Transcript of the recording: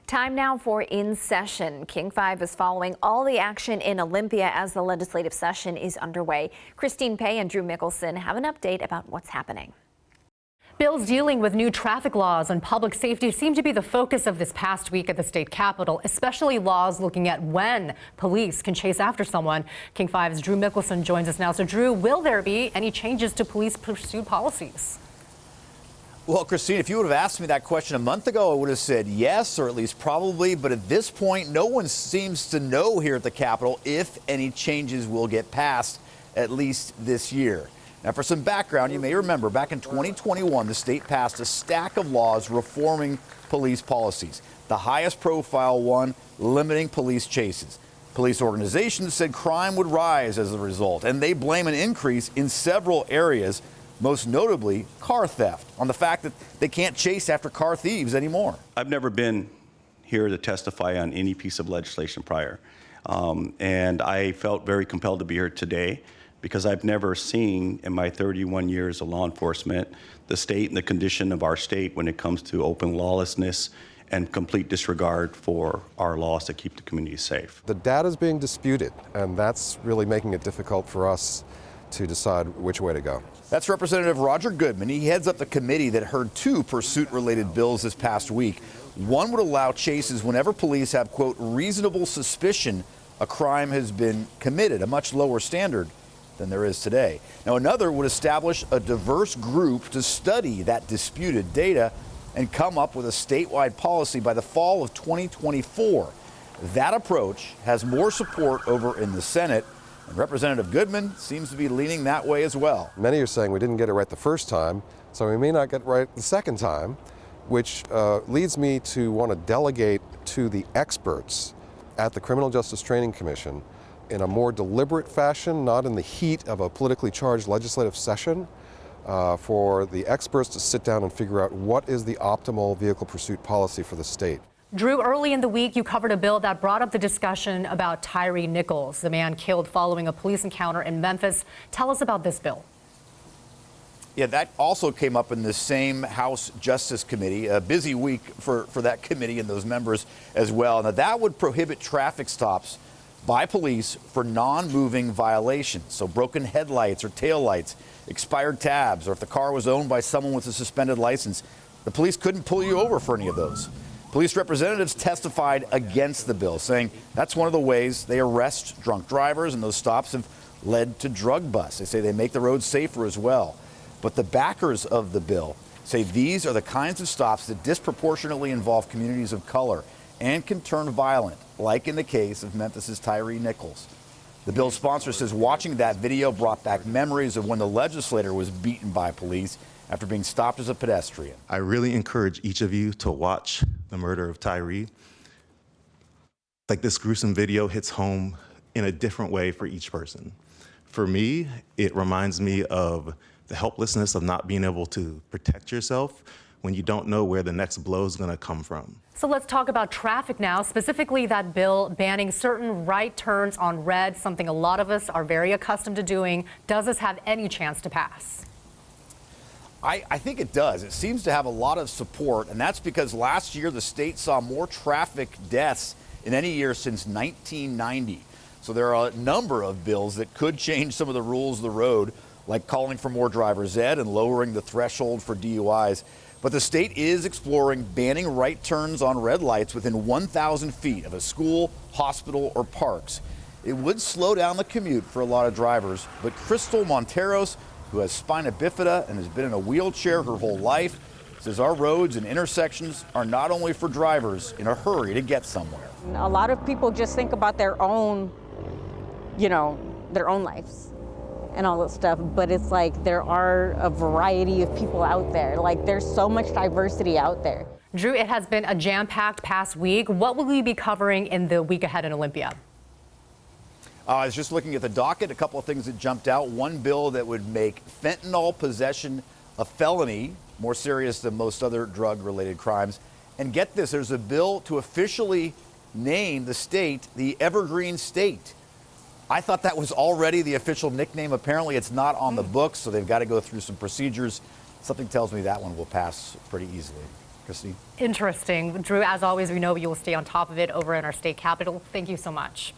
Time now for In Session. King 5 is following all the action in Olympia as the legislative session is underway. Christine Pei and Drew Mickelson have an update about what's happening. Bills dealing with new traffic laws and public safety seem to be the focus of this past week at the state capitol, especially laws looking at when police can chase after someone. King 5's Drew Mickelson joins us now. So, Drew, will there be any changes to police pursuit policies? Well, Christine, if you would have asked me that question a month ago, I would have said yes, or at least probably. But at this point, no one seems to know here at the Capitol if any changes will get passed, at least this year. Now, for some background, you may remember back in 2021, the state passed a stack of laws reforming police policies. The highest profile one, limiting police chases. Police organizations said crime would rise as a result, and they blame an increase in several areas, most notably car theft, on the fact that they can't chase after car thieves anymore. I've never been here to testify on any piece of legislation prior, and I felt very compelled to be here today because I've never seen in my 31 years of law enforcement the state and the condition of our state when it comes to open lawlessness and complete disregard for our laws to keep the community safe. The data is being disputed, and that's really making it difficult for us to decide which way to go. That's Representative Roger Goodman. He heads up the committee that heard two pursuit-related bills this past week. One would allow chases whenever police have, quote, reasonable suspicion a crime has been committed, a much lower standard than there is today. Now, another would establish a diverse group to study that disputed data and come up with a statewide policy by the fall of 2024. That approach has more support over in the Senate, and Representative Goodman seems to be leaning that way as well. Many are saying we didn't get it right the first time, so we may not get it right the second time, which leads me to want to delegate to the experts at the Criminal Justice Training Commission in a more deliberate fashion, not in the heat of a politically charged legislative session, for the experts to sit down and figure out what is the optimal vehicle pursuit policy for the state. Drew, early in the week, you covered a bill that brought up the discussion about Tyre Nichols, the man killed following a police encounter in Memphis. Tell us about this bill. Yeah, that also came up in the same House Justice Committee. A busy week for that committee and those members as well. Now, that would prohibit traffic stops by police for non-moving violations. So broken headlights or taillights, expired tabs, or if the car was owned by someone with a suspended license, the police couldn't pull you over for any of those. Police representatives testified against the bill, saying that's one of the ways they arrest drunk drivers, and those stops have led to drug busts. They say they make the roads safer as well. But the backers of the bill say these are the kinds of stops that disproportionately involve communities of color and can turn violent, like in the case of Memphis's Tyre Nichols. The bill's sponsor says watching that video brought back memories of when the legislator was beaten by police after being stopped as a pedestrian. I really encourage each of you to watch the murder of Tyre. Like, this gruesome video hits home in a different way for each person. For me, it reminds me of the helplessness of not being able to protect yourself when you don't know where the next blow is going to come from. So let's talk about traffic now, specifically that bill banning certain right turns on red, something a lot of us are very accustomed to doing. Does this have any chance to pass? I think it does. It seems to have a lot of support, and that's because last year the state saw more traffic deaths in any year since 1990. So there are a number of bills that could change some of the rules of the road, like calling for more driver's ed and lowering the threshold for DUIs. But the state is exploring banning right turns on red lights within 1,000 feet of a school, hospital, or parks. It would slow down the commute for a lot of drivers, but Crystal Monteros, who has spina bifida and has been in a wheelchair her whole life, says our roads and intersections are not only for drivers in a hurry to get somewhere. A lot of people just think about their own, their own lives and all that stuff, but it's like there are a variety of people out there. Like, there's so much diversity out there. Drew, it has been a jam-packed past week. What will we be covering in the week ahead in Olympia? I was just looking at the docket, a couple of things that jumped out. One bill that would make fentanyl possession a felony, more serious than most other drug-related crimes. And get this, there's a bill to officially name the state the Evergreen State. I thought that was already the official nickname. Apparently it's not on the books, so they've got to go through some procedures. Something tells me that one will pass pretty easily. Christine. Interesting. Drew, as always, we know you will stay on top of it over in our state capitol. Thank you so much.